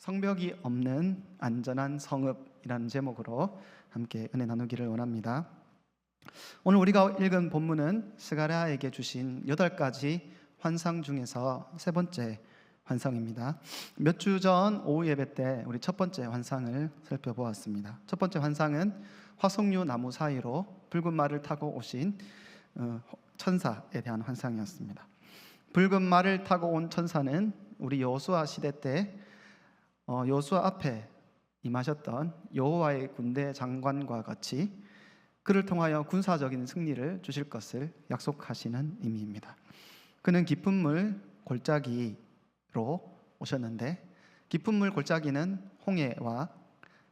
성벽이 없는 안전한 성읍이라는 제목으로 함께 은혜 나누기를 원합니다. 오늘 우리가 읽은 본문은 스가랴에게 주신 8가지 환상 중에서 세 번째 환상입니다. 몇 주 전 오후 예배 때 우리 첫 번째 환상을 살펴보았습니다. 첫 번째 환상은 화석류 나무 사이로 붉은 말을 타고 오신 천사에 대한 환상이었습니다. 붉은 말을 타고 온 천사는 우리 여호수아 시대 때 여호수아 앞에 임하셨던 여호와의 군대 장관과 같이 그를 통하여 군사적인 승리를 주실 것을 약속하시는 의미입니다. 그는 깊은 물 골짜기로 오셨는데, 깊은 물 골짜기는 홍해와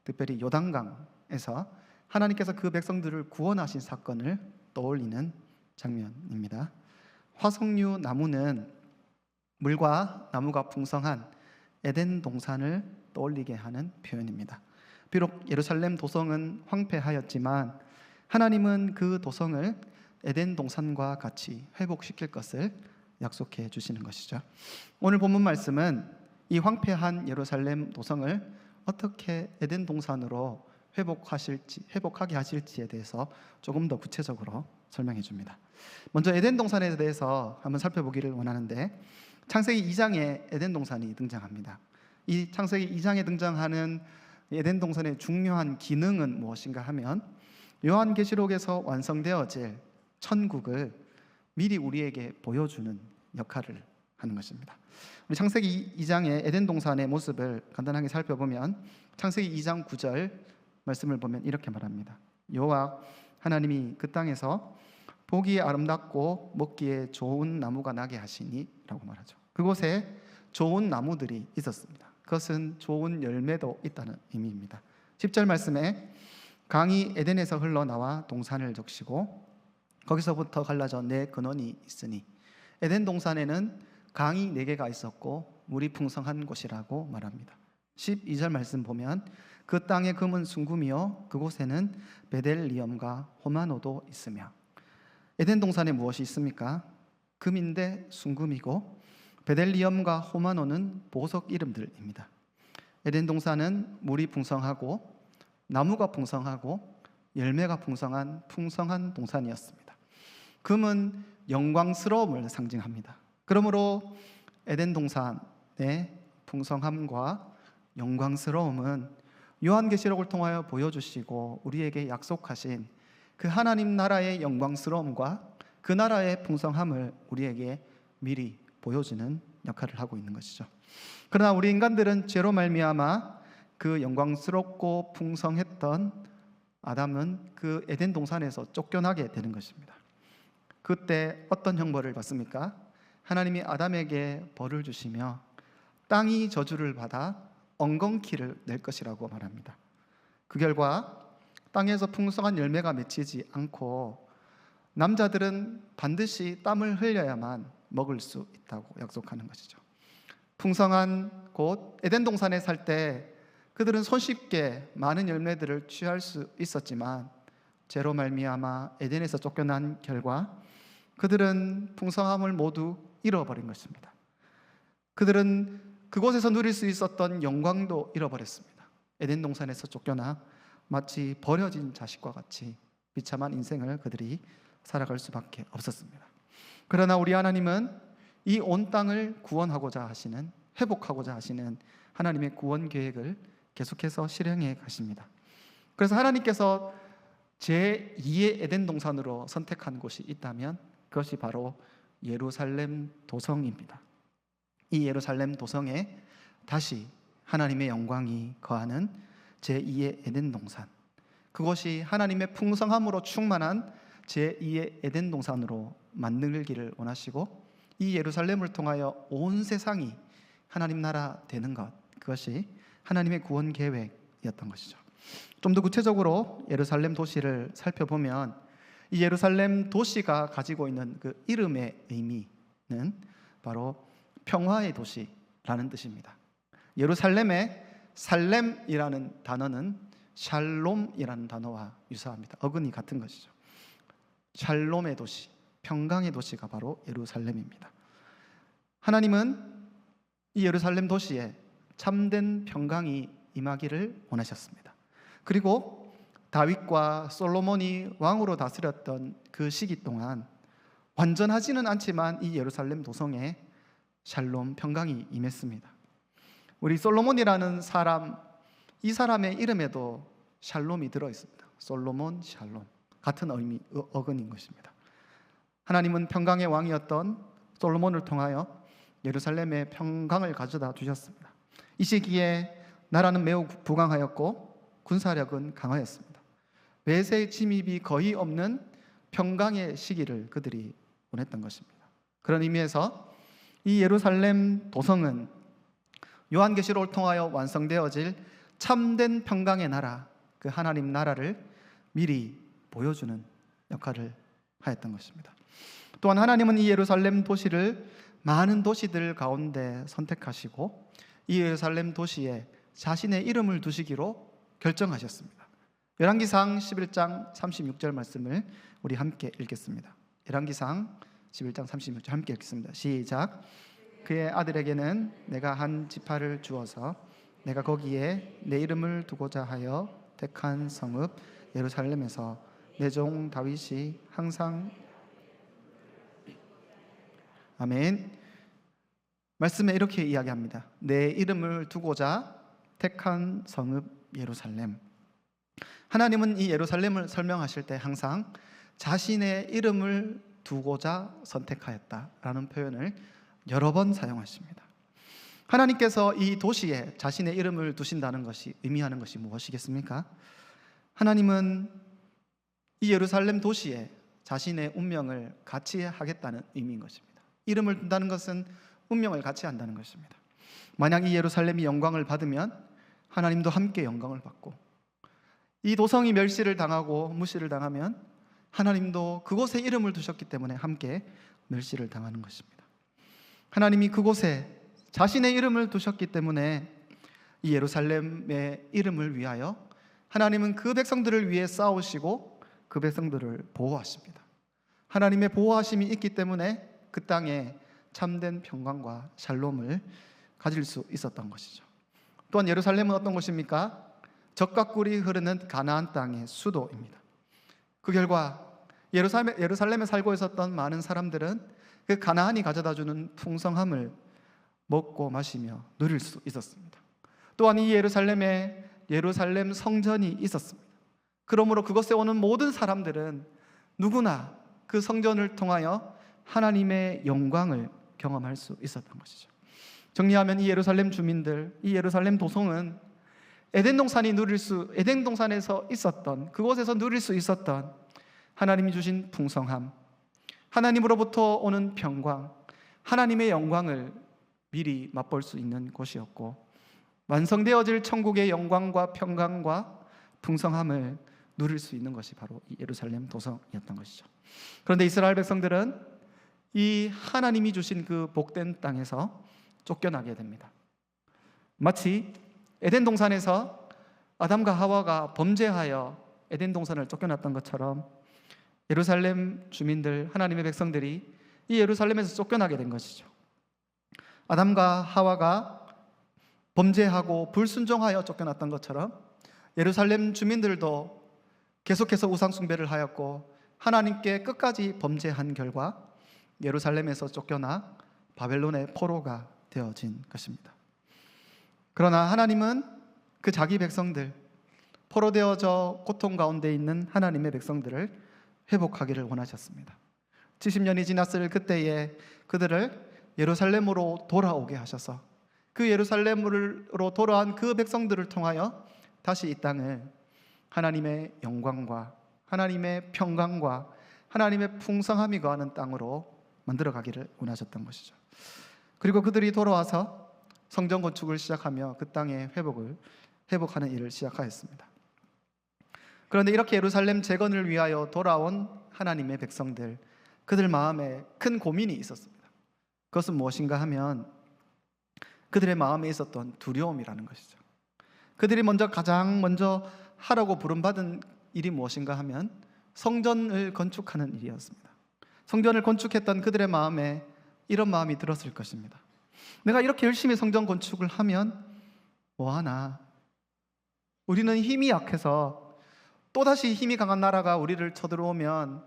특별히 요단강에서 하나님께서 그 백성들을 구원하신 사건을 떠올리는 장면입니다. 화석류 나무는 물과 나무가 풍성한 에덴 동산을 떠올리게 하는 표현입니다. 비록 예루살렘 도성은 황폐하였지만 하나님은 그 도성을 에덴 동산과 같이 회복시킬 것을 약속해 주시는 것이죠. 오늘 본문 말씀은 이 황폐한 예루살렘 도성을 어떻게 에덴 동산으로 회복하게 하실지에 대해서 조금 더 구체적으로 설명해 줍니다. 먼저 에덴 동산에 대해서 한번 살펴보기를 원하는데, 창세기 2장에 에덴 동산이 등장합니다. 이 창세기 2장에 등장하는 에덴 동산의 중요한 기능은 무엇인가 하면, 요한계시록에서 완성되어질 천국을 미리 우리에게 보여주는 역할을 하는 것입니다. 우리 창세기 2장의 에덴 동산의 모습을 간단하게 살펴보면, 창세기 2장 9절 말씀을 보면 이렇게 말합니다. 여호와 하나님이 그 땅에서 보기에 아름답고 먹기에 좋은 나무가 나게 하시니 라고 말하죠. 그곳에 좋은 나무들이 있었습니다. 그것은 좋은 열매도 있다는 의미입니다. 10절 말씀에 강이 에덴에서 흘러나와 동산을 적시고 거기서부터 갈라져 네 근원이 있으니, 에덴 동산에는 강이 4개가 있었고 물이 풍성한 곳이라고 말합니다. 12절 말씀 보면 그 땅의 금은 순금이요 그곳에는 베델리엄과 호마노도 있으며, 에덴 동산에 무엇이 있습니까? 금인데 순금이고 베델리엄과 호마노는 보석 이름들입니다. 에덴 동산은 물이 풍성하고 나무가 풍성하고 열매가 풍성한 동산이었습니다. 금은 영광스러움을 상징합니다. 그러므로 에덴 동산의 풍성함과 영광스러움은 요한계시록을 통하여 보여주시고 우리에게 약속하신 그 하나님 나라의 영광스러움과 그 나라의 풍성함을 우리에게 미리 보여주는 역할을 하고 있는 것이죠. 그러나 우리 인간들은 죄로 말미암아 그 영광스럽고 풍성했던 아담은 그 에덴 동산에서 쫓겨나게 되는 것입니다. 그때 어떤 형벌을 받습니까? 하나님이 아담에게 벌을 주시며 땅이 저주를 받아 엉겅퀴를 낼 것이라고 말합니다. 그 결과 땅에서 풍성한 열매가 맺히지 않고 남자들은 반드시 땀을 흘려야만 먹을 수 있다고 약속하는 것이죠. 풍성한 곳 에덴 동산에 살 때 그들은 손쉽게 많은 열매들을 취할 수 있었지만, 죄로 말미암아 에덴에서 쫓겨난 결과 그들은 풍성함을 모두 잃어버린 것입니다. 그들은 그곳에서 누릴 수 있었던 영광도 잃어버렸습니다. 에덴 동산에서 쫓겨나 마치 버려진 자식과 같이 비참한 인생을 그들이 살아갈 수밖에 없었습니다. 그러나 우리 하나님은 이 온 땅을 구원하고자 하시는, 회복하고자 하시는 하나님의 구원 계획을 계속해서 실행해 가십니다. 그래서 하나님께서 제2의 에덴 동산으로 선택한 곳이 있다면 그것이 바로 예루살렘 도성입니다. 이 예루살렘 도성에 다시 하나님의 영광이 거하는 제2의 에덴 동산, 그것이 하나님의 풍성함으로 충만한 제2의 에덴 동산으로 만들기를 원하시고, 이 예루살렘을 통하여 온 세상이 하나님 나라 되는 것, 그것이 하나님의 구원 계획이었던 것이죠. 좀 더 구체적으로 예루살렘 도시를 살펴보면, 이 예루살렘 도시가 가지고 있는 그 이름의 의미는 바로 평화의 도시라는 뜻입니다. 예루살렘의 살렘이라는 단어는 샬롬이라는 단어와 유사합니다. 어근이 같은 것이죠. 샬롬의 도시, 평강의 도시가 바로 예루살렘입니다. 하나님은 이 예루살렘 도시에 참된 평강이 임하기를 원하셨습니다. 그리고 다윗과 솔로몬이 왕으로 다스렸던 그 시기 동안 완전하지는 않지만 이 예루살렘 도성에 샬롬 평강이 임했습니다. 우리 솔로몬이라는 사람, 이 사람의 이름에도 샬롬이 들어있습니다. 솔로몬, 샬롬, 같은 어근인 것입니다. 하나님은 평강의 왕이었던 솔로몬을 통하여 예루살렘에 평강을 가져다 주셨습니다. 이 시기에 나라는 매우 부강하였고 군사력은 강하였습니다. 외세 침입이 거의 없는 평강의 시기를 그들이 보냈던 것입니다. 그런 의미에서 이 예루살렘 도성은 요한계시록을 통하여 완성되어질 참된 평강의 나라, 그 하나님 나라를 미리 보여주는 역할을 하였던 것입니다. 또한 하나님은 이 예루살렘 도시를 많은 도시들 가운데 선택하시고 이 예루살렘 도시에 자신의 이름을 두시기로 결정하셨습니다. 열왕기상 11장 36절 말씀을 우리 함께 읽겠습니다. 열왕기상 11장 36절 함께 읽겠습니다. 시작. 그의 아들에게는 내가 한 지파를 주어서 내가 거기에 내 이름을 두고자 하여 택한 성읍 예루살렘에서 내 종 다윗이 항상 아멘. 말씀에 이렇게 이야기합니다. 내 이름을 두고자 택한 성읍 예루살렘. 하나님은 이 예루살렘을 설명하실 때 항상 자신의 이름을 두고자 선택하였다라는 표현을 여러 번 사용하십니다. 하나님께서 이 도시에 자신의 이름을 두신다는 것이 의미하는 것이 무엇이겠습니까? 하나님은 이 예루살렘 도시에 자신의 운명을 같이 하겠다는 의미인 것입니다. 이름을 둔다는 것은 운명을 같이 한다는 것입니다. 만약 이 예루살렘이 영광을 받으면 하나님도 함께 영광을 받고, 이 도성이 멸시를 당하고 무시를 당하면 하나님도 그곳에 이름을 두셨기 때문에 함께 멸시를 당하는 것입니다. 하나님이 그곳에 자신의 이름을 두셨기 때문에 이 예루살렘의 이름을 위하여 하나님은 그 백성들을 위해 싸우시고 그 백성들을 보호하십니다. 하나님의 보호하심이 있기 때문에 그 땅에 참된 평강과 샬롬을 가질 수 있었던 것이죠. 또한 예루살렘은 어떤 곳입니까? 젖과 꿀이 흐르는 가나안 땅의 수도입니다. 그 결과 예루살렘에 살고 있었던 많은 사람들은 그 가나안이 가져다주는 풍성함을 먹고 마시며 누릴 수 있었습니다. 또한 이 예루살렘에 예루살렘 성전이 있었습니다. 그러므로 그곳에 오는 모든 사람들은 누구나 그 성전을 통하여 하나님의 영광을 경험할 수 있었던 것이죠. 정리하면 이 예루살렘 주민들, 이 예루살렘 도성은 에덴 동산에서 있었던, 그곳에서 누릴 수 있었던 하나님이 주신 풍성함, 하나님으로부터 오는 평강, 하나님의 영광을 미리 맛볼 수 있는 곳이었고, 완성되어질 천국의 영광과 평강과 풍성함을 누릴 수 있는 것이 바로 이 예루살렘 도성이었던 것이죠. 그런데 이스라엘 백성들은 이 하나님이 주신 그 복된 땅에서 쫓겨나게 됩니다. 마치 에덴 동산에서 아담과 하와가 범죄하여 에덴 동산을 쫓겨났던 것처럼 예루살렘 주민들, 하나님의 백성들이 이 예루살렘에서 쫓겨나게 된 것이죠. 아담과 하와가 범죄하고 불순종하여 쫓겨났던 것처럼 예루살렘 주민들도 계속해서 우상 숭배를 하였고 하나님께 끝까지 범죄한 결과 예루살렘에서 쫓겨나 바벨론의 포로가 되어진 것입니다. 그러나 하나님은 그 자기 백성들, 포로되어져 고통 가운데 있는 하나님의 백성들을 회복하기를 원하셨습니다. 70년이 지났을 그때에 그들을 예루살렘으로 돌아오게 하셔서 그 예루살렘으로 돌아온 그 백성들을 통하여 다시 이 땅을 하나님의 영광과 하나님의 평강과 하나님의 풍성함이 거하는 땅으로 만들어 가기를 원하셨던 것이죠. 그리고 그들이 돌아와서 성전 건축을 시작하며 그 땅의 회복하는 일을 시작하였습니다. 그런데 이렇게 예루살렘 재건을 위하여 돌아온 하나님의 백성들, 그들 마음에 큰 고민이 있었습니다. 그것은 무엇인가 하면 그들의 마음에 있었던 두려움이라는 것이죠. 그들이 가장 먼저 하라고 부름받은 일이 무엇인가 하면 성전을 건축하는 일이었습니다. 성전을 건축했던 그들의 마음에 이런 마음이 들었을 것입니다. 내가 이렇게 열심히 성전 건축을 하면 뭐하나? 우리는 힘이 약해서 또다시 힘이 강한 나라가 우리를 쳐들어오면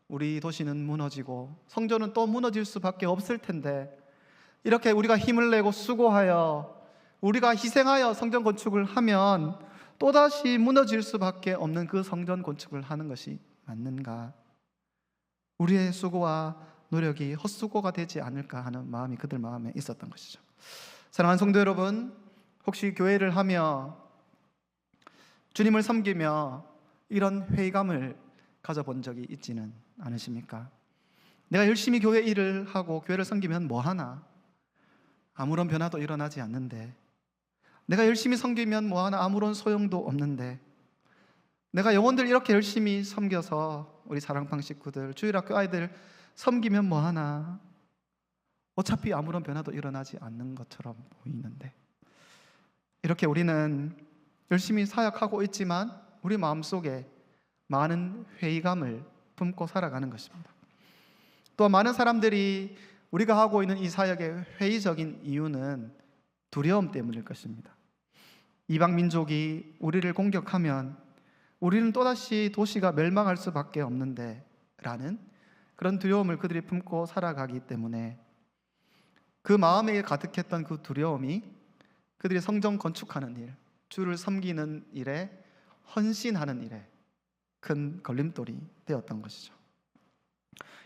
우리 도시는 무너지고 성전은 또 무너질 수밖에 없을 텐데, 이렇게 우리가 힘을 내고 수고하여 우리가 희생하여 성전 건축을 하면 또다시 무너질 수밖에 없는 그 성전 건축을 하는 것이 맞는가? 우리의 수고와 노력이 헛수고가 되지 않을까 하는 마음이 그들 마음에 있었던 것이죠. 사랑하는 성도 여러분, 혹시 교회를 하며 주님을 섬기며 이런 회의감을 가져본 적이 있지는 않으십니까? 내가 열심히 교회 일을 하고 교회를 섬기면 뭐하나? 아무런 변화도 일어나지 않는데, 내가 열심히 섬기면 뭐하나? 아무런 소용도 없는데, 내가 영혼들 이렇게 열심히 섬겨서 우리 사랑방 식구들, 주일학교 아이들 섬기면 뭐하나? 어차피 아무런 변화도 일어나지 않는 것처럼 보이는데, 이렇게 우리는 열심히 사역하고 있지만 우리 마음속에 많은 회의감을 품고 살아가는 것입니다. 또 많은 사람들이 우리가 하고 있는 이 사역의 회의적인 이유는 두려움 때문일 것입니다. 이방 민족이 우리를 공격하면 우리는 또다시 도시가 멸망할 수밖에 없는데 라는 그런 두려움을 그들이 품고 살아가기 때문에 그 마음에 가득했던 그 두려움이 그들이 성전 건축하는 일, 주를 섬기는 일에, 헌신하는 일에 큰 걸림돌이 되었던 것이죠.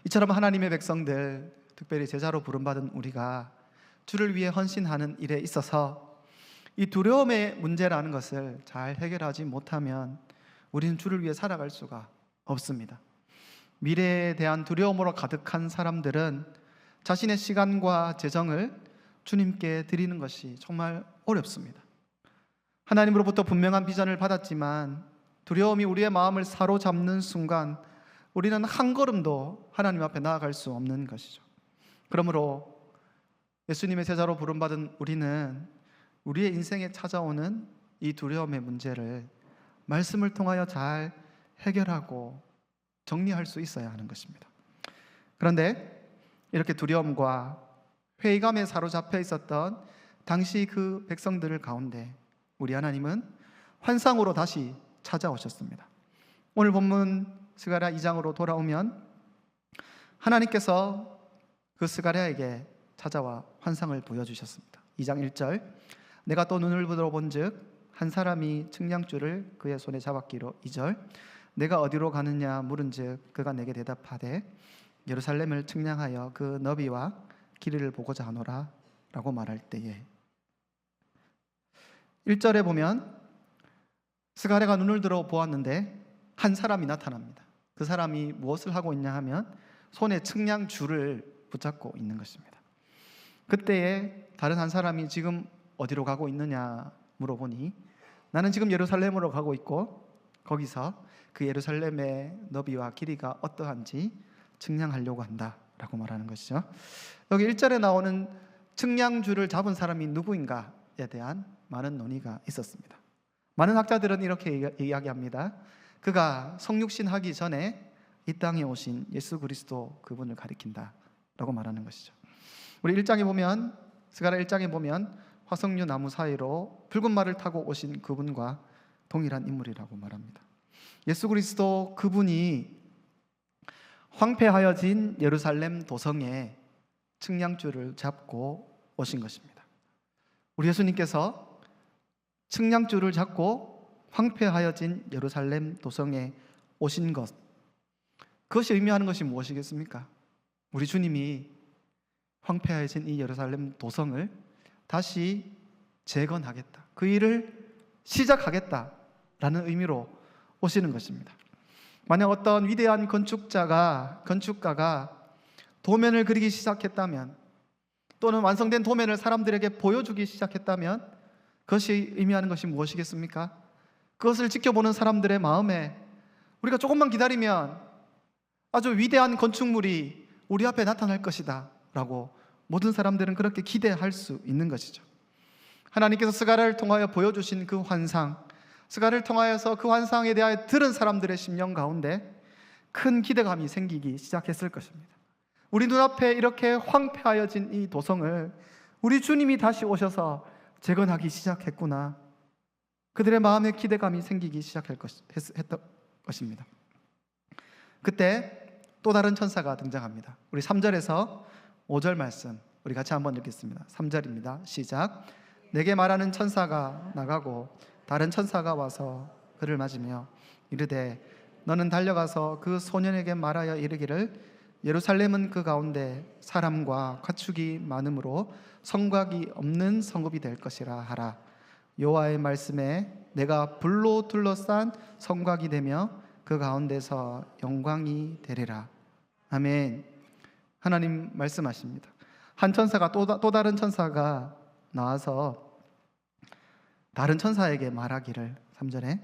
이처럼 하나님의 백성들, 특별히 제자로 부름받은 우리가 주를 위해 헌신하는 일에 있어서 이 두려움의 문제라는 것을 잘 해결하지 못하면 우리는 주를 위해 살아갈 수가 없습니다. 미래에 대한 두려움으로 가득한 사람들은 자신의 시간과 재정을 주님께 드리는 것이 정말 어렵습니다. 하나님으로부터 분명한 비전을 받았지만 두려움이 우리의 마음을 사로잡는 순간 우리는 한 걸음도 하나님 앞에 나아갈 수 없는 것이죠. 그러므로 예수님의 제자로 부름받은 우리는 우리의 인생에 찾아오는 이 두려움의 문제를 말씀을 통하여 잘 해결하고 정리할 수 있어야 하는 것입니다. 그런데 이렇게 두려움과 회의감에 사로잡혀 있었던 당시 그 백성들 가운데 우리 하나님은 환상으로 다시 찾아오셨습니다. 오늘 본문 스가랴 2장으로 돌아오면 하나님께서 그 스가랴에게 찾아와 환상을 보여주셨습니다. 2장 1절, 내가 또 눈을 들어본 즉 한 사람이 측량줄을 그의 손에 잡았기로. 2절, 내가 어디로 가느냐 물은 즉 그가 내게 대답하되 예루살렘을 측량하여 그 너비와 길이를 보고자 하노라 라고 말할 때에, 1절에 보면 스가랴가 눈을 들어 보았는데 한 사람이 나타납니다. 그 사람이 무엇을 하고 있냐 하면 손에 측량줄을 붙잡고 있는 것입니다. 그때에 다른 한 사람이 지금 어디로 가고 있느냐 물어보니 나는 지금 예루살렘으로 가고 있고 거기서 그 예루살렘의 너비와 길이가 어떠한지 측량하려고 한다 라고 말하는 것이죠. 여기 1절에 나오는 측량줄을 잡은 사람이 누구인가에 대한 많은 논의가 있었습니다. 많은 학자들은 이렇게 이야기합니다. 그가 성육신 하기 전에 이 땅에 오신 예수 그리스도 그분을 가리킨다 라고 말하는 것이죠. 우리 1장에 보면, 스가랴 1장에 보면 화석류 나무 사이로 붉은 말을 타고 오신 그분과 동일한 인물이라고 말합니다. 예수 그리스도 그분이 황폐하여진 예루살렘 도성에 측량줄을 잡고 오신 것입니다. 우리 예수님께서 측량줄을 잡고 황폐하여진 예루살렘 도성에 오신 것, 그것이 의미하는 것이 무엇이겠습니까? 우리 주님이 황폐해진 이 예루살렘 도성을 다시 재건하겠다, 그 일을 시작하겠다라는 의미로 오시는 것입니다. 만약 어떤 위대한 건축가가 도면을 그리기 시작했다면, 또는 완성된 도면을 사람들에게 보여주기 시작했다면 그것이 의미하는 것이 무엇이겠습니까? 그것을 지켜보는 사람들의 마음에 우리가 조금만 기다리면 아주 위대한 건축물이 우리 앞에 나타날 것이다 라고 모든 사람들은 그렇게 기대할 수 있는 것이죠. 하나님께서 스가랴를 통하여 보여주신 그 환상, 스가랴를 통하여서 그 환상에 대하여 들은 사람들의 심령 가운데 큰 기대감이 생기기 시작했을 것입니다. 우리 눈앞에 이렇게 황폐하여진 이 도성을 우리 주님이 다시 오셔서 재건하기 시작했구나. 그들의 마음에 기대감이 생기기 시작했던 것입니다. 그때 또 다른 천사가 등장합니다. 우리 3절에서 5절 말씀 우리 같이 한번 읽겠습니다. 3절입니다. 시작. 내게 말하는 천사가 나가고 다른 천사가 와서 그를 맞으며 이르되 너는 달려가서 그 소년에게 말하여 이르기를 예루살렘은 그 가운데 사람과 가축이 많으므로 성곽이 없는 성읍이 될 것이라 하라. 여호와의 말씀에 내가 불로 둘러싼 성곽이 되며 그 가운데서 영광이 되리라. 아멘. 하나님 말씀하십니다. 한 천사가 또 다른 천사가 나와서 다른 천사에게 말하기를 3절에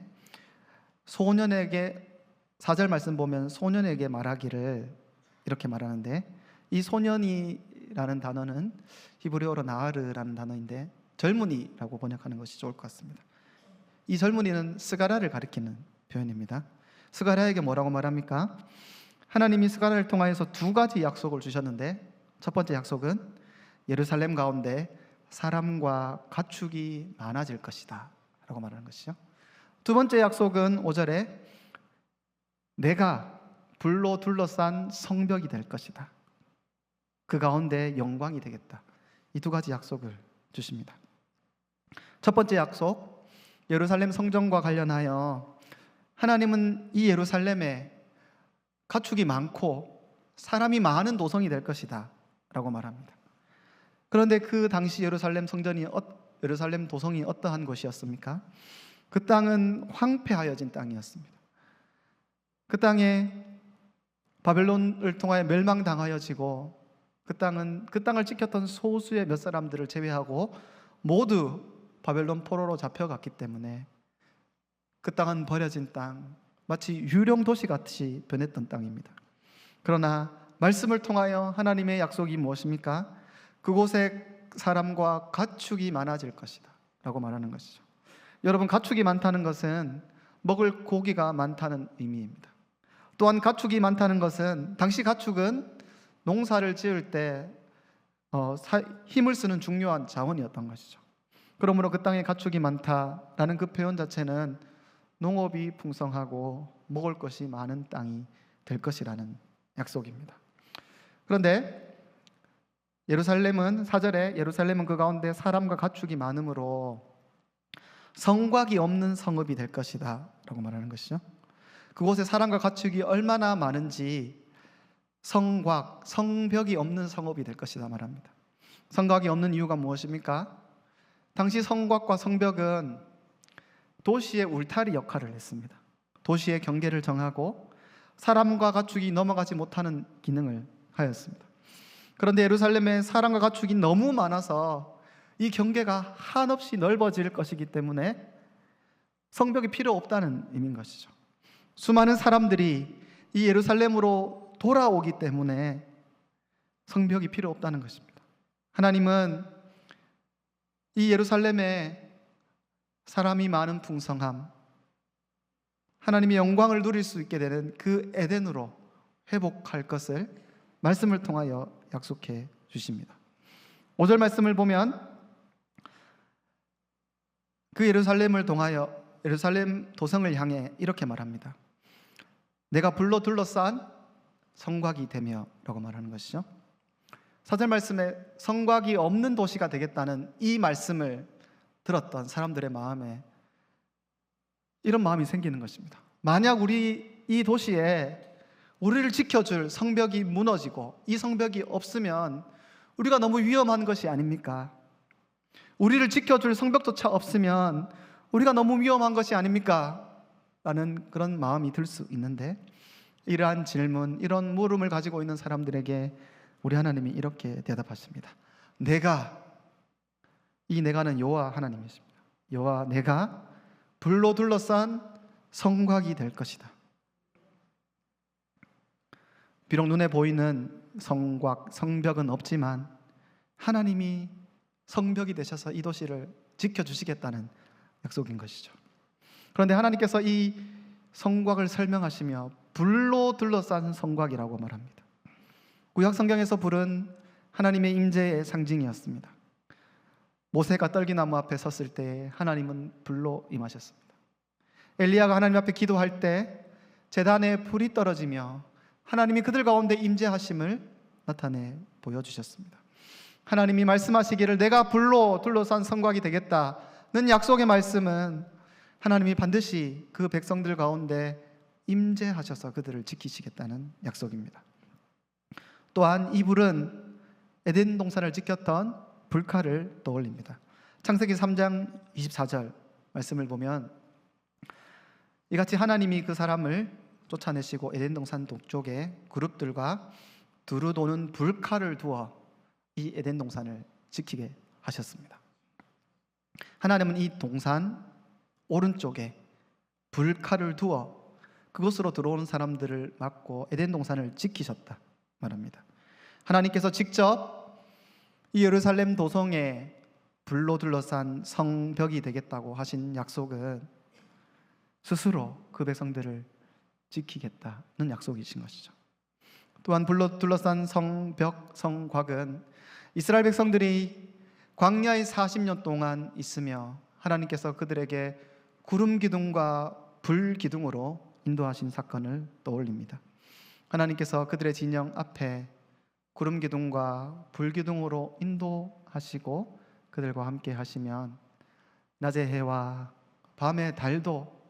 소년에게 4절 말씀 보면 소년에게 말하기를 이렇게 말하는데 이 소년이라는 단어는 히브리어로 나하르라는 단어인데 젊은이라고 번역하는 것이 좋을 것 같습니다. 이 젊은이는 스가랴를 가리키는 표현입니다. 스가랴에게 뭐라고 말합니까? 하나님이 스가랴를 통하여서 두 가지 약속을 주셨는데 첫 번째 약속은 예루살렘 가운데 사람과 가축이 많아질 것이다 라고 말하는 것이죠. 두 번째 약속은 5절에 내가 불로 둘러싼 성벽이 될 것이다. 그 가운데 영광이 되겠다. 이 두 가지 약속을 주십니다. 첫 번째 약속, 예루살렘 성전과 관련하여 하나님은 이 예루살렘에 가축이 많고 사람이 많은 도성이 될 것이다 라고 말합니다. 그런데 그 당시 예루살렘 도성이 어떠한 곳이었습니까? 그 땅은 황폐하여진 땅이었습니다. 그 땅에 바벨론을 통하여 멸망당하여지고 그 땅을 지켰던 소수의 몇 사람들을 제외하고 모두 바벨론 포로로 잡혀갔기 때문에 그 땅은 버려진 땅, 마치 유령 도시같이 변했던 땅입니다. 그러나 말씀을 통하여 하나님의 약속이 무엇입니까? 그곳에 사람과 가축이 많아질 것이다 라고 말하는 것이죠. 여러분, 가축이 많다는 것은 먹을 고기가 많다는 의미입니다. 또한 가축이 많다는 것은 당시 가축은 농사를 지을 때 힘을 쓰는 중요한 자원이었던 것이죠. 그러므로 그 땅에 가축이 많다라는 그 표현 자체는 농업이 풍성하고 먹을 것이 많은 땅이 될 것이라는 약속입니다. 그런데 예루살렘은 4절에 예루살렘은 그 가운데 사람과 가축이 많으므로 성곽이 없는 성읍이 될 것이다 라고 말하는 것이죠. 그곳에 사람과 가축이 얼마나 많은지 성곽, 성벽이 없는 성읍이 될 것이다 말합니다. 성곽이 없는 이유가 무엇입니까? 당시 성곽과 성벽은 도시의 울타리 역할을 했습니다. 도시의 경계를 정하고 사람과 가축이 넘어가지 못하는 기능을 하였습니다. 그런데 예루살렘에 사람과 가축이 너무 많아서 이 경계가 한없이 넓어질 것이기 때문에 성벽이 필요 없다는 의미인 것이죠. 수많은 사람들이 이 예루살렘으로 돌아오기 때문에 성벽이 필요 없다는 것입니다. 하나님은 이 예루살렘에 사람이 많은 풍성함, 하나님의 영광을 누릴 수 있게 되는 그 에덴으로 회복할 것을 말씀을 통하여 약속해 주십니다. 5절 말씀을 보면 그 예루살렘을 통하여 예루살렘 도성을 향해 이렇게 말합니다. 내가 불로 둘러싼 성곽이 되며 라고 말하는 것이죠. 4절 말씀에 성곽이 없는 도시가 되겠다는 이 말씀을 들었던 사람들의 마음에 이런 마음이 생기는 것입니다. 만약 우리 이 도시에 우리를 지켜줄 성벽이 무너지고 이 성벽이 없으면 우리가 너무 위험한 것이 아닙니까? 우리를 지켜줄 성벽조차 없으면 우리가 너무 위험한 것이 아닙니까? 라는 그런 마음이 들 수 있는데 이러한 질문, 이런 물음을 가지고 있는 사람들에게 우리 하나님이 이렇게 대답하십니다. 이 내가는 여호와 하나님이십니다. 여호와 내가 불로 둘러싼 성곽이 될 것이다. 비록 눈에 보이는 성곽, 성벽은 없지만 하나님이 성벽이 되셔서 이 도시를 지켜주시겠다는 약속인 것이죠. 그런데 하나님께서 이 성곽을 설명하시며 불로 둘러싼 성곽이라고 말합니다. 구약 성경에서 불은 하나님의 임재의 상징이었습니다. 모세가 떨기나무 앞에 섰을 때 하나님은 불로 임하셨습니다. 엘리야가 하나님 앞에 기도할 때 제단에 불이 떨어지며 하나님이 그들 가운데 임재하심을 나타내 보여주셨습니다. 하나님이 말씀하시기를 내가 불로 둘러싼 성곽이 되겠다는 약속의 말씀은 하나님이 반드시 그 백성들 가운데 임재하셔서 그들을 지키시겠다는 약속입니다. 또한 이 불은 에덴 동산을 지켰던 불칼을 떠올립니다. 창세기 3장 24절 말씀을 보면 이같이 하나님이 그 사람을 쫓아내시고 에덴 동산 동쪽에 그룹들과 두루 도는 불칼을 두어 이 에덴 동산을 지키게 하셨습니다. 하나님은 이 동산 오른쪽에 불칼을 두어 그곳으로 들어오는 사람들을 막고 에덴 동산을 지키셨다 말합니다. 하나님께서 직접 이 예루살렘 도성에 불로 둘러싼 성벽이 되겠다고 하신 약속은 스스로 그 백성들을 지키겠다는 약속이신 것이죠. 또한 불로 둘러싼 성벽, 성곽은 이스라엘 백성들이 광야에 40년 동안 있으며 하나님께서 그들에게 구름 기둥과 불 기둥으로 인도하신 사건을 떠올립니다. 하나님께서 그들의 진영 앞에 구름 기둥과 불 기둥으로 인도하시고 그들과 함께 하시면 낮의 해와 밤의 달도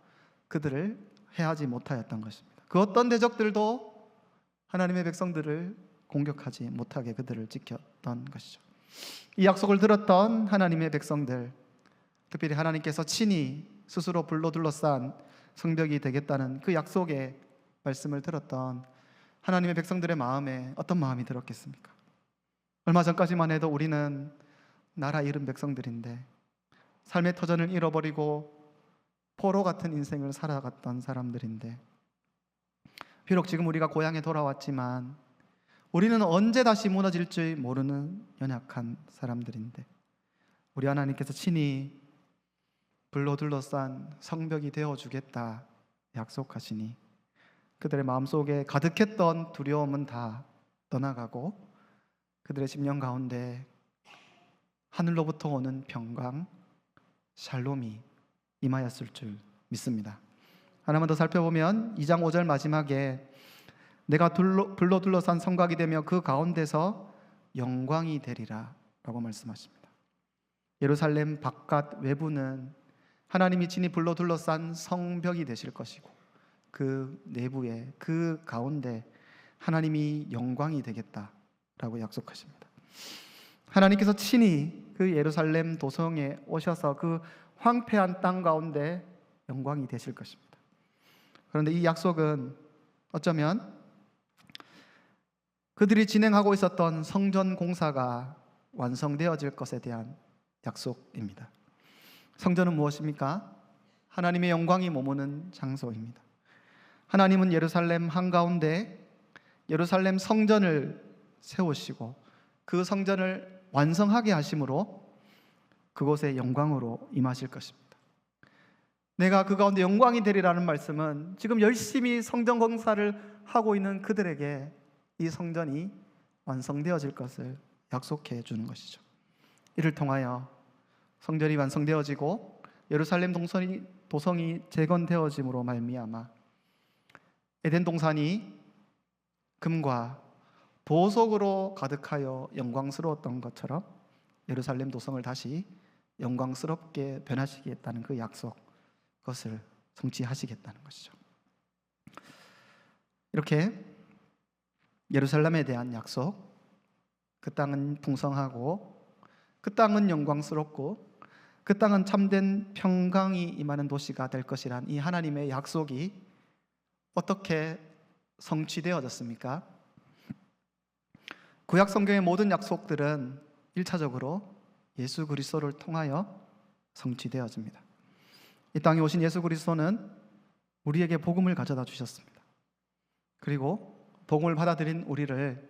그들을 해하지 못하였던 것입니다. 그 어떤 대적들도 하나님의 백성들을 공격하지 못하게 그들을 지켰던 것이죠. 이 약속을 들었던 하나님의 백성들, 특별히 하나님께서 친히 스스로 불로 둘러싼 성벽이 되겠다는 그 약속의 말씀을 들었던 하나님의 백성들의 마음에 어떤 마음이 들었겠습니까? 얼마 전까지만 해도 우리는 나라 잃은 백성들인데 삶의 터전을 잃어버리고 포로 같은 인생을 살아갔던 사람들인데 비록 지금 우리가 고향에 돌아왔지만 우리는 언제 다시 무너질지 모르는 연약한 사람들인데 우리 하나님께서 친히 불로 둘러싼 성벽이 되어주겠다 약속하시니 그들의 마음속에 가득했던 두려움은 다 떠나가고 그들의 심령 가운데 하늘로부터 오는 평강, 샬롬이 임하였을 줄 믿습니다. 하나만 더 살펴보면 2장 5절 마지막에 내가 불로 둘러싼 성곽이 되며 그 가운데서 영광이 되리라 라고 말씀하십니다. 예루살렘 바깥 외부는 하나님이 친히 불로 둘러싼 성벽이 되실 것이고 그 내부에 그 가운데 하나님이 영광이 되겠다라고 약속하십니다. 하나님께서 친히 그 예루살렘 도성에 오셔서 그 황폐한 땅 가운데 영광이 되실 것입니다. 그런데 이 약속은 어쩌면 그들이 진행하고 있었던 성전 공사가 완성되어질 것에 대한 약속입니다. 성전은 무엇입니까? 하나님의 영광이 머무는 장소입니다. 하나님은 예루살렘 한가운데 예루살렘 성전을 세우시고 그 성전을 완성하게 하심으로 그곳에 영광으로 임하실 것입니다. 내가 그 가운데 영광이 되리라는 말씀은 지금 열심히 성전 공사를 하고 있는 그들에게 이 성전이 완성되어질 것을 약속해 주는 것이죠. 이를 통하여 성전이 완성되어지고 예루살렘 도성이 재건되어짐으로 말미암아 에덴 동산이 금과 보석으로 가득하여 영광스러웠던 것처럼 예루살렘 도성을 다시 영광스럽게 변화시키겠다는 그 약속, 그것을 성취하시겠다는 것이죠. 이렇게 예루살렘에 대한 약속, 그 땅은 풍성하고 그 땅은 영광스럽고 그 땅은 참된 평강이 임하는 도시가 될 것이란 이 하나님의 약속이 어떻게 성취되어졌습니까? 구약 성경의 모든 약속들은 1차적으로 예수 그리스도를 통하여 성취되어집니다. 이 땅에 오신 예수 그리스도는 우리에게 복음을 가져다 주셨습니다. 그리고 복음을 받아들인 우리를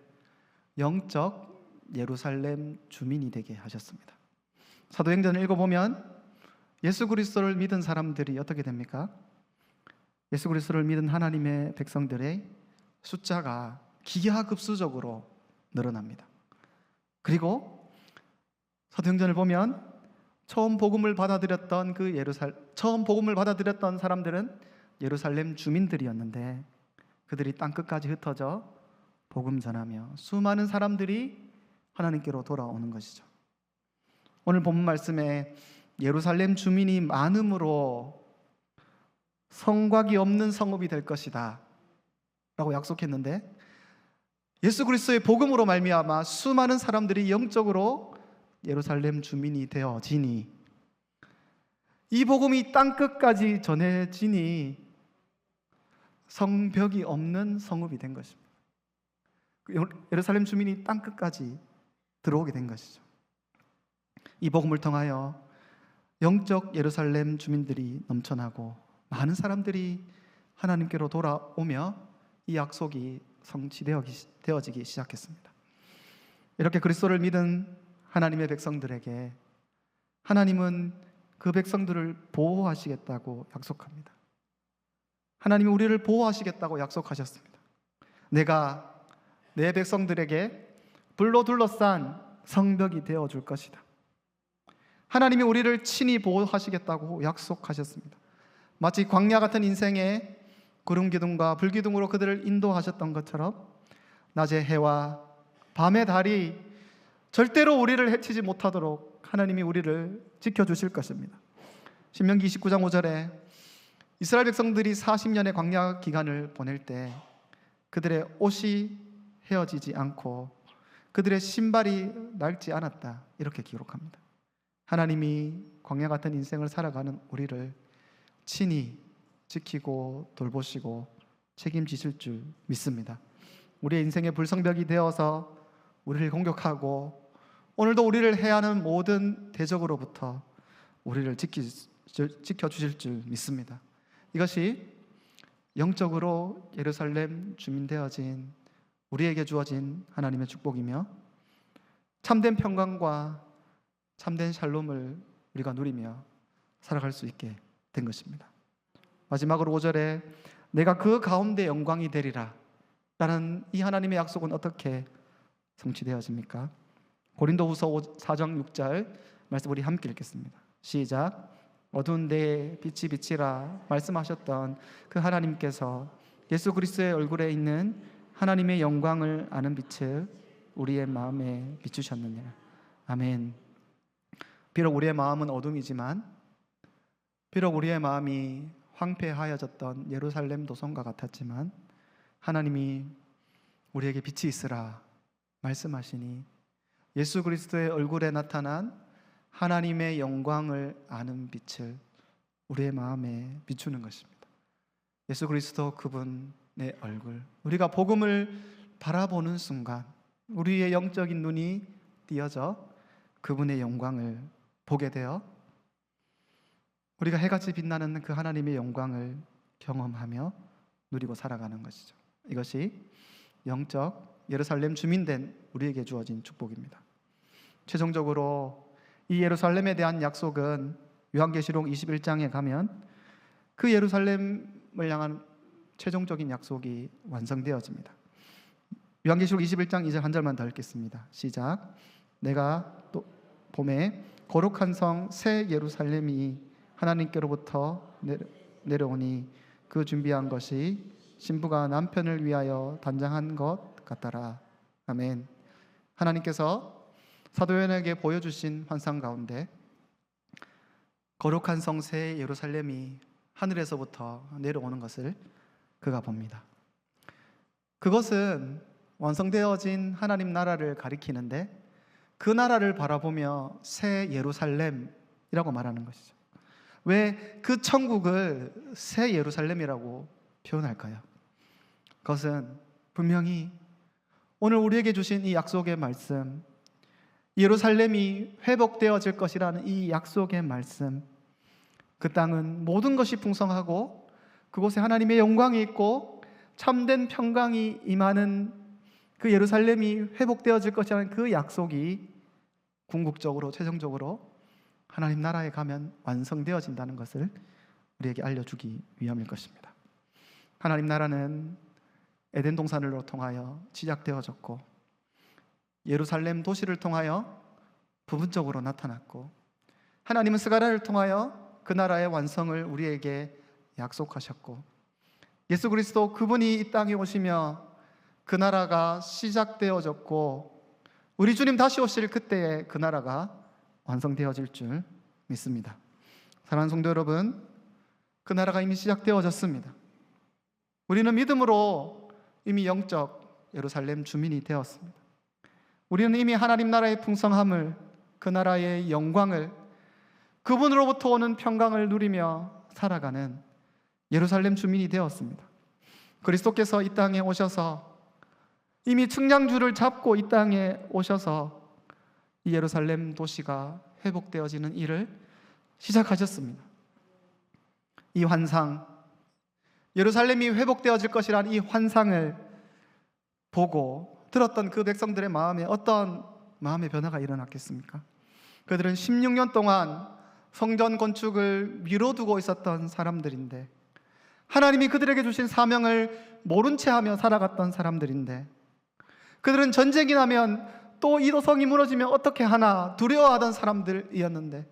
영적 예루살렘 주민이 되게 하셨습니다. 사도행전을 읽어보면 예수 그리스도를 믿은 사람들이 어떻게 됩니까? 예수 그리스도를 믿은 하나님의 백성들의 숫자가 기하급수적으로 늘어납니다. 그리고 사도행전을 보면 처음 복음을 받아들였던 사람들은 예루살렘 주민들이었는데 그들이 땅끝까지 흩어져 복음 전하며 수많은 사람들이 하나님께로 돌아오는 것이죠. 오늘 본문 말씀에 예루살렘 주민이 많음으로 성곽이 없는 성읍이 될 것이다 라고 약속했는데, 예수 그리스도의 복음으로 말미암아 수많은 사람들이 영적으로 예루살렘 주민이 되어지니, 이 복음이 땅끝까지 전해지니 성벽이 없는 성읍이 된 것입니다. 예루살렘 주민이 땅끝까지 들어오게 된 것이죠. 이 복음을 통하여 영적 예루살렘 주민들이 넘쳐나고 많은 사람들이 하나님께로 돌아오며 이 약속이 성취되어지기 시작했습니다. 이렇게 그리스도를 믿은 하나님의 백성들에게 하나님은 그 백성들을 보호하시겠다고 약속합니다. 하나님이 우리를 보호하시겠다고 약속하셨습니다. 내가 내 백성들에게 불로 둘러싼 성벽이 되어줄 것이다. 하나님이 우리를 친히 보호하시겠다고 약속하셨습니다. 마치 광야 같은 인생에 구름 기둥과 불 기둥으로 그들을 인도하셨던 것처럼 낮의 해와 밤의 달이 절대로 우리를 해치지 못하도록 하나님이 우리를 지켜주실 것입니다. 신명기 29장 5절에 이스라엘 백성들이 40년의 광야 기간을 보낼 때 그들의 옷이 헤어지지 않고 그들의 신발이 낡지 않았다, 이렇게 기록합니다. 하나님이 광야 같은 인생을 살아가는 우리를 친히 지키고 돌보시고 책임지실 줄 믿습니다. 우리의 인생의 불성벽이 되어서 우리를 공격하고 오늘도 우리를 해하는 모든 대적으로부터 우리를 지켜주실 줄 믿습니다. 이것이 영적으로 예루살렘 주민 되어진 우리에게 주어진 하나님의 축복이며 참된 평강과 참된 샬롬을 우리가 누리며 살아갈 수 있게 된 것입니다. 마지막으로 5절에 내가 그 가운데 영광이 되리라 라는 이 하나님의 약속은 어떻게 성취되어집니까? 고린도후서 4장 6절 말씀 우리 함께 읽겠습니다. 시작. 어두운 데에 빛이 비치라 말씀하셨던 그 하나님께서 예수 그리스도의 얼굴에 있는 하나님의 영광을 아는 빛을 우리의 마음에 비추셨느냐. 아멘. 비록 우리의 마음은 어둠이지만, 비록 우리의 마음이 황폐하여졌던 예루살렘 도성과 같았지만 하나님이 우리에게 빛이 있으라 말씀하시니 예수 그리스도의 얼굴에 나타난 하나님의 영광을 아는 빛을 우리의 마음에 비추는 것입니다. 예수 그리스도 그분의 얼굴, 우리가 복음을 바라보는 순간 우리의 영적인 눈이 띄어져 그분의 영광을 보게 되어 우리가 해같이 빛나는 그 하나님의 영광을 경험하며 누리고 살아가는 것이죠. 이것이 영적 예루살렘 주민된 우리에게 주어진 축복입니다. 최종적으로 이 예루살렘에 대한 약속은 요한계시록 21장에 가면 그 예루살렘을 향한 최종적인 약속이 완성되어집니다. 요한계시록 21장 2절 한 절만 더 읽겠습니다. 시작. 내가 또 봄에 거룩한 성 새 예루살렘이 하나님께로부터 내려오니 그 준비한 것이 신부가 남편을 위하여 단장한 것 같더라. 아멘. 하나님께서 사도 요한에게 보여주신 환상 가운데 거룩한 성 새 예루살렘이 하늘에서부터 내려오는 것을 그가 봅니다. 그것은 완성되어진 하나님 나라를 가리키는데 그 나라를 바라보며 새 예루살렘이라고 말하는 것이죠. 왜 그 천국을 새 예루살렘이라고 표현할까요? 그것은 분명히 오늘 우리에게 주신 이 약속의 말씀, 예루살렘이 회복되어질 것이라는 이 약속의 말씀, 그 땅은 모든 것이 풍성하고 그곳에 하나님의 영광이 있고 참된 평강이 임하는 그 예루살렘이 회복되어질 것이라는 그 약속이 궁극적으로 최종적으로 하나님 나라에 가면 완성되어진다는 것을 우리에게 알려주기 위함일 것입니다. 하나님 나라는 에덴 동산을 통하여 시작되어졌고 예루살렘 도시를 통하여 부분적으로 나타났고 하나님은 스가랴를 통하여 그 나라의 완성을 우리에게 약속하셨고, 예수 그리스도 그분이 이 땅에 오시며 그 나라가 시작되어졌고, 우리 주님 다시 오실 그때에 그 나라가 완성되어질 줄 믿습니다. 사랑하는 성도 여러분, 그 나라가 이미 시작되어졌습니다. 우리는 믿음으로 이미 영적 예루살렘 주민이 되었습니다. 우리는 이미 하나님 나라의 풍성함을, 그 나라의 영광을, 그분으로부터 오는 평강을 누리며 살아가는 예루살렘 주민이 되었습니다. 그리스도께서 이 땅에 오셔서 이미 측량줄을 잡고 이 땅에 오셔서 이 예루살렘 도시가 회복되어지는 일을 시작하셨습니다. 이 환상, 예루살렘이 회복되어질 것이라는 이 환상을 보고 들었던 그 백성들의 마음에 어떤 마음의 변화가 일어났겠습니까? 그들은 16년 동안 성전 건축을 미뤄두고 있었던 사람들인데, 하나님이 그들에게 주신 사명을 모른 채 하며 살아갔던 사람들인데, 그들은 전쟁이 나면 또 이 도성이 무너지면 어떻게 하나 두려워하던 사람들이었는데,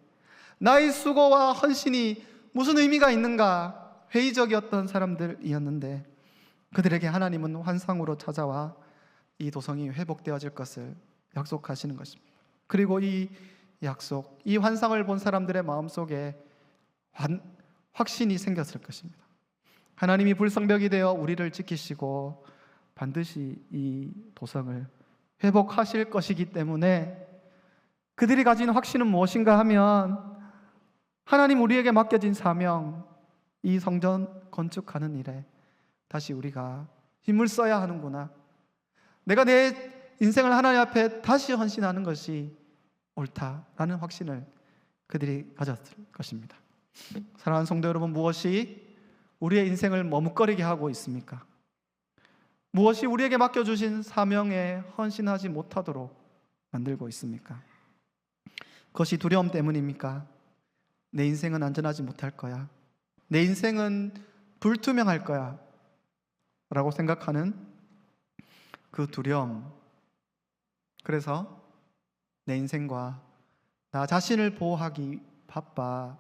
나의 수고와 헌신이 무슨 의미가 있는가 회의적이었던 사람들이었는데, 그들에게 하나님은 환상으로 찾아와 이 도성이 회복되어질 것을 약속하시는 것입니다. 그리고 이 약속, 이 환상을 본 사람들의 마음속에 확신이 생겼을 것입니다. 하나님이 불성벽이 되어 우리를 지키시고 반드시 이 도성을 회복하실 것이기 때문에, 그들이 가진 확신은 무엇인가 하면 하나님 우리에게 맡겨진 사명, 이 성전 건축하는 일에 다시 우리가 힘을 써야 하는구나, 내가 내 인생을 하나님 앞에 다시 헌신하는 것이 옳다라는 확신을 그들이 가졌을 것입니다. 사랑하는 성도 여러분, 무엇이 우리의 인생을 머뭇거리게 하고 있습니까? 무엇이 우리에게 맡겨주신 사명에 헌신하지 못하도록 만들고 있습니까? 그것이 두려움 때문입니까? 내 인생은 안전하지 못할 거야, 내 인생은 불투명할 거야 라고 생각하는 그 두려움, 그래서 내 인생과 나 자신을 보호하기 바빠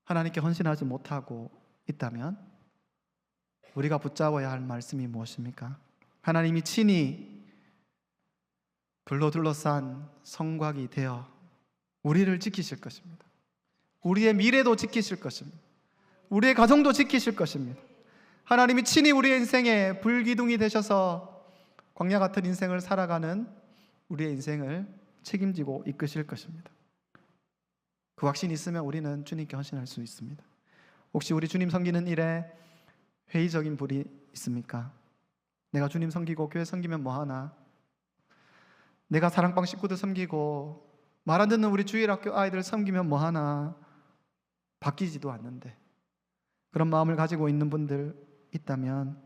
하나님께 헌신하지 못하고 있다면, 우리가 붙잡아야 할 말씀이 무엇입니까? 하나님이 친히 불로 둘러싼 성곽이 되어 우리를 지키실 것입니다. 우리의 미래도 지키실 것입니다. 우리의 가정도 지키실 것입니다. 하나님이 친히 우리의 인생에 불기둥이 되셔서 광야 같은 인생을 살아가는 우리의 인생을 책임지고 이끄실 것입니다. 그 확신이 있으면 우리는 주님께 헌신할 수 있습니다. 혹시 우리 주님 섬기는 일에 회의적인 불이 있습니까? 내가 주님 섬기고 교회 섬기면 뭐하나? 내가 사랑방 식구들 섬기고 말 안 듣는 우리 주일학교 아이들 섬기면 뭐하나? 바뀌지도 않는데. 그런 마음을 가지고 있는 분들 있다면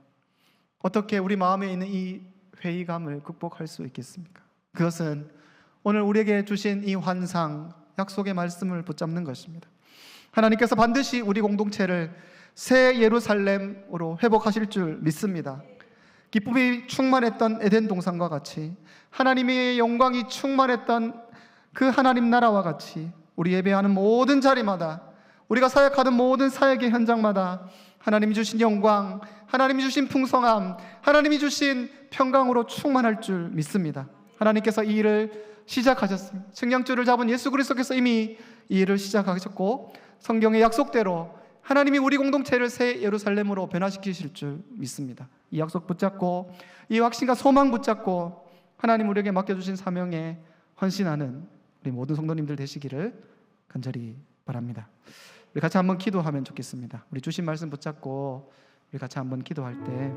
어떻게 우리 마음에 있는 이 회의감을 극복할 수 있겠습니까? 그것은 오늘 우리에게 주신 이 환상, 약속의 말씀을 붙잡는 것입니다. 하나님께서 반드시 우리 공동체를 새 예루살렘으로 회복하실 줄 믿습니다. 기쁨이 충만했던 에덴 동산과 같이, 하나님의 영광이 충만했던 그 하나님 나라와 같이, 우리 예배하는 모든 자리마다, 우리가 사역하는 모든 사역의 현장마다 하나님이 주신 영광, 하나님이 주신 풍성함, 하나님이 주신 평강으로 충만할 줄 믿습니다. 하나님께서 이 일을 시작하셨습니다. 측량줄을 잡은 예수 그리스도께서 이미 이 일을 시작하셨고, 성경의 약속대로 하나님이 우리 공동체를 새 예루살렘으로 변화시키실 줄 믿습니다. 이 약속 붙잡고, 이 확신과 소망 붙잡고 하나님 우리에게 맡겨주신 사명에 헌신하는 우리 모든 성도님들 되시기를 간절히 바랍니다. 우리 같이 한번 기도하면 좋겠습니다. 우리 주신 말씀 붙잡고 우리 같이 한번 기도할 때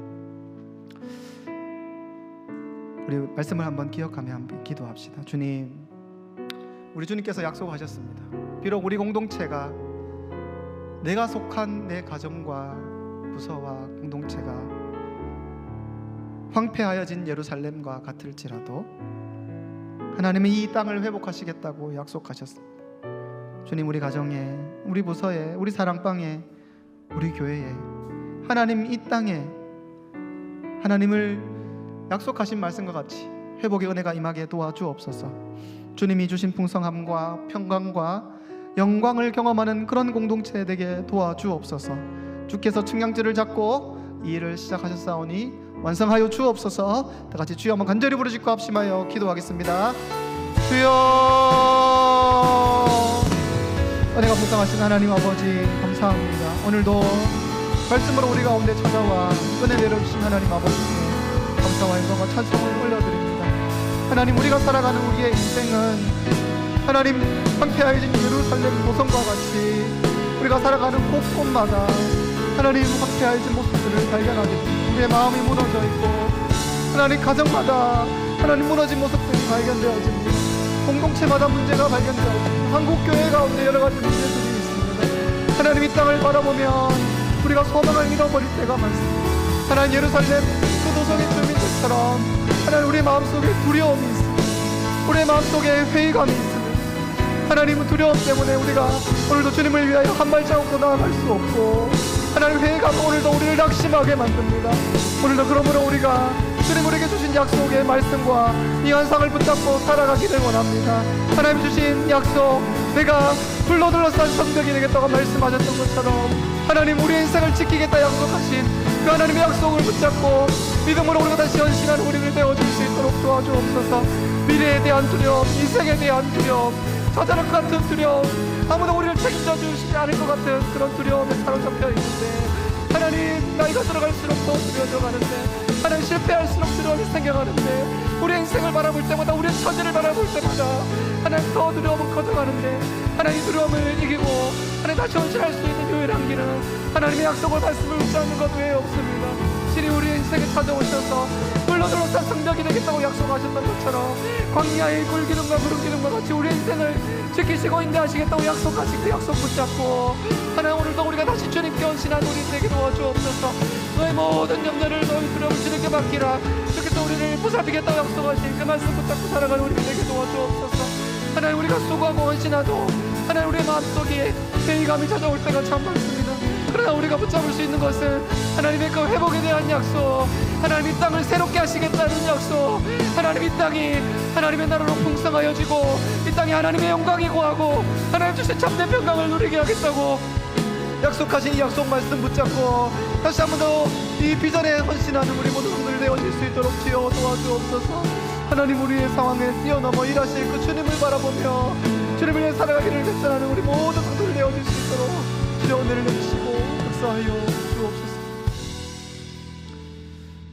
우리 말씀을 한번 기억하며 한번 기도합시다. 주님, 우리 주님께서 약속하셨습니다. 비록 우리 공동체가, 내가 속한 내 가정과 부서와 공동체가 황폐하여진 예루살렘과 같을지라도 하나님은 이 땅을 회복하시겠다고 약속하셨습니다. 주님, 우리 가정에, 우리 부서에, 우리 사랑방에, 우리 교회에, 하나님 이 땅에 하나님을 약속하신 말씀과 같이 회복의 은혜가 임하게 도와주옵소서. 주님이 주신 풍성함과 평강과 영광을 경험하는 그런 공동체 되게 도와주옵소서. 주께서 측량지를 잡고 이 일을 시작하셨사오니 완성하여 주옵소서. 다 같이 주여 한번 간절히 부르짖고 합심하여 기도하겠습니다. 주여, 은혜가 풍성하신 하나님 아버지 감사합니다. 오늘도 말씀으로 우리 가운데 찾아와 은혜 내려주신 하나님 아버지께 감사와 영광과 찬송을 올려드립니다. 하나님, 우리가 살아가는 우리의 인생은 하나님 황폐해진 예루살렘 도성과 같이 우리가 살아가는 곳곳마다 하나님 황폐해진 모습들을 발견하게 됩니다. 우리의 마음이 무너져 있고 하나님 가정마다 하나님 무너진 모습들이 발견되어집니다. 공동체마다 문제가 발견되어집니다. 한국교회 가운데 여러 가지 문제들이 있습니다. 하나님, 이 땅을 바라보면 우리가 소망을 잃어버릴 때가 많습니다. 하나님, 예루살렘 그 도성의 주민들처럼 하나님 우리 마음속에 두려움이 있습니다. 우리의 마음속에 회의감이 있습니다. 하나님은 두려움 때문에 우리가 오늘도 주님을 위하여 한 발자국도 나아갈 수 없고 하나님, 회의감 오늘도 우리를 낙심하게 만듭니다. 오늘도 그러므로 우리가 주님 우리에게 주신 약속의 말씀과 이 환상을 붙잡고 살아가기를 원합니다. 하나님 주신 약속, 내가 불로 둘러싼 성벽이 되겠다고 말씀하셨던 것처럼 하나님 우리의 인생을 지키겠다 약속하신 그 하나님의 약속을 붙잡고 믿음으로 우리가 다시 헌신한 우리를 되어줄 수 있도록 도와주옵소서. 미래에 대한 두려움, 인생에 대한 두려움, 저자락 같은 두려움, 아무도 우리를 책임져 주시지 않을 것 같은 그런 두려움에 사로잡혀 있는데 하나님, 나이가 들어갈수록 더 두려워져 가는데 하나님, 실패할수록 두려움이 생겨가는데 우리의 인생을 바라볼 때마다, 우리의 처지를 바라볼 때마다 하나님 더 두려움은 커져가는데 하나님, 이 두려움을 이기고 하나님 다시 헌신할 수 있는 유일한 길은 하나님의 약속을 말씀을 붙잡는 것 외에 없습니다. 신이 우리의 인생에 찾아오셔서 불로 둘러싼 성벽이 되겠다고 약속하셨던 것처럼 광야의 불기둥과 구름기둥과 같이 우리의 인생을 지키시고 인도하시겠다고 약속하신 그 약속 붙잡고 하나님, 오늘도 우리가 다시 주님께 헌신한 우리에게 도와주옵소서. 너의 모든 염려를, 너의 두려움을 주님께 맡기라. 주께서 우리를 보살피겠다고 약속하신 그 말씀 붙잡고 살아가는 우리에게 도와주옵소서. 하나님, 우리가 수고하고 헌신하도 하나님 우리의 마음속에 회의감이 찾아올 때가 참 많습니다. 그러나 우리가 붙잡을 수 있는 것은 하나님의 그 회복에 대한 약속, 하나님 이 땅을 새롭게 하시겠다는 약속, 하나님 이 땅이 하나님의 나라로 풍성하여지고 이 땅이 하나님의 영광이 고하고 하나님 주신 참된 평강을 누리게 하겠다고 약속하신 이 약속 말씀 붙잡고 다시 한 번 더 이 비전에 헌신하는 우리 모든 성도들 되어질 수 있도록 주여 도와주옵소서. 하나님, 우리의 상황에 뛰어넘어 일하실 그 주님을 바라보며 주님을 위해 살아가기를 결단하는 우리 모든 성도들 되어질 수 있도록 주여 은혜를 내주시고 역사하여 주옵소서.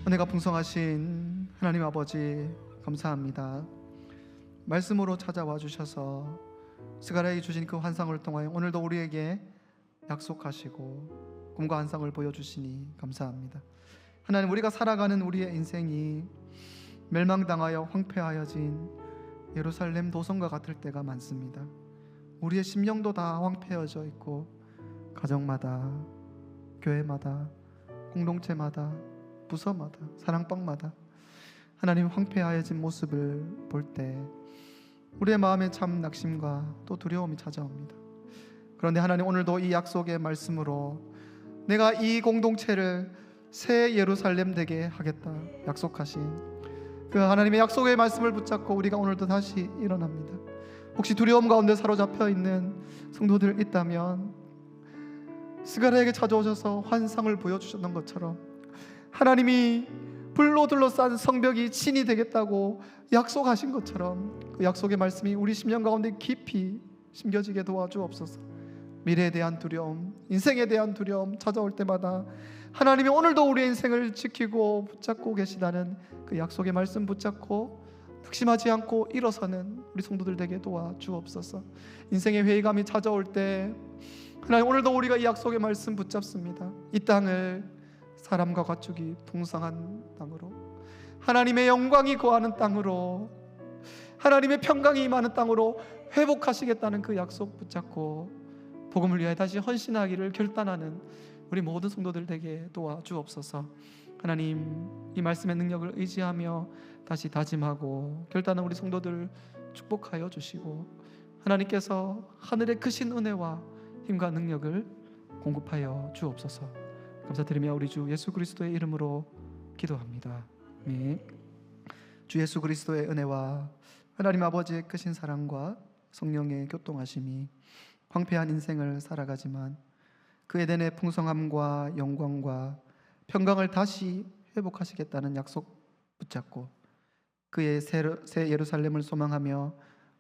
은혜가 풍성하신 하나님 아버지 감사합니다. 말씀으로 찾아와 주셔서 스가랴에게 주신 그 환상을 통하여 오늘도 우리에게 약속하시고 꿈과 환상을 보여주시니 감사합니다. 하나님, 우리가 살아가는 우리의 인생이 멸망당하여 황폐하여진 예루살렘 도성과 같을 때가 많습니다. 우리의 심령도 다 황폐해져 있고 가정마다, 교회마다, 공동체마다, 부서마다, 사랑방마다 하나님 황폐하여진 모습을 볼 때 우리의 마음에 참 낙심과 또 두려움이 찾아옵니다. 그런데 하나님, 오늘도 이 약속의 말씀으로 내가 이 공동체를 새 예루살렘 되게 하겠다 약속하신 그 하나님의 약속의 말씀을 붙잡고 우리가 오늘도 다시 일어납니다. 혹시 두려움 가운데 사로잡혀 있는 성도들 있다면 스가랴에게 찾아오셔서 환상을 보여주셨던 것처럼 하나님이 불로 둘러싼 성벽이 진이 되겠다고 약속하신 것처럼 그 약속의 말씀이 우리 심령 가운데 깊이 심겨지게 도와주옵소서. 미래에 대한 두려움, 인생에 대한 두려움 찾아올 때마다 하나님이 오늘도 우리의 인생을 지키고 붙잡고 계시다는 그 약속의 말씀 붙잡고 낙심하지 않고 일어서는 우리 성도들 되게 도와주옵소서. 인생의 회의감이 찾아올 때 하나님, 오늘도 우리가 이 약속의 말씀 붙잡습니다. 이 땅을 사람과 가축이 풍성한 땅으로, 하나님의 영광이 거하는 땅으로, 하나님의 평강이 임하는 땅으로 회복하시겠다는 그 약속 붙잡고 복음을 위하여 다시 헌신하기를 결단하는 우리 모든 성도들 되게 도와주옵소서. 하나님, 이 말씀의 능력을 의지하며 다시 다짐하고 결단한 우리 성도들 축복하여 주시고 하나님께서 하늘의 크신 은혜와 힘과 능력을 공급하여 주옵소서. 감사드리며 우리 주 예수 그리스도의 이름으로 기도합니다. 아멘. 주 예수 그리스도의 은혜와 하나님 아버지의 크신 사랑과 성령의 교통하심이 황폐한 인생을 살아가지만 그 에덴의 풍성함과 영광과 평강을 다시 회복하시겠다는 약속 붙잡고 그의 새 예루살렘을 소망하며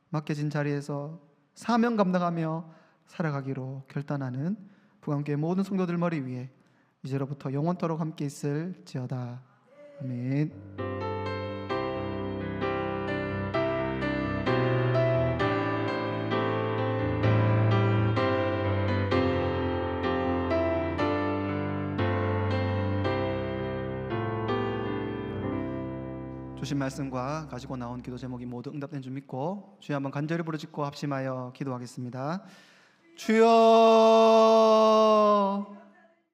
맡겨진 자리에서 사명 감당하며 살아가기로 결단하는 부강교회 모든 성도들 머리 위에 이제로부터 영원토록 함께 있을지어다. 아멘. 주신 말씀과 가지고 나온 기도 제목이 모두 응답된 줄 믿고 주여 한번 간절히 부르짖고 합심하여 기도하겠습니다. 주여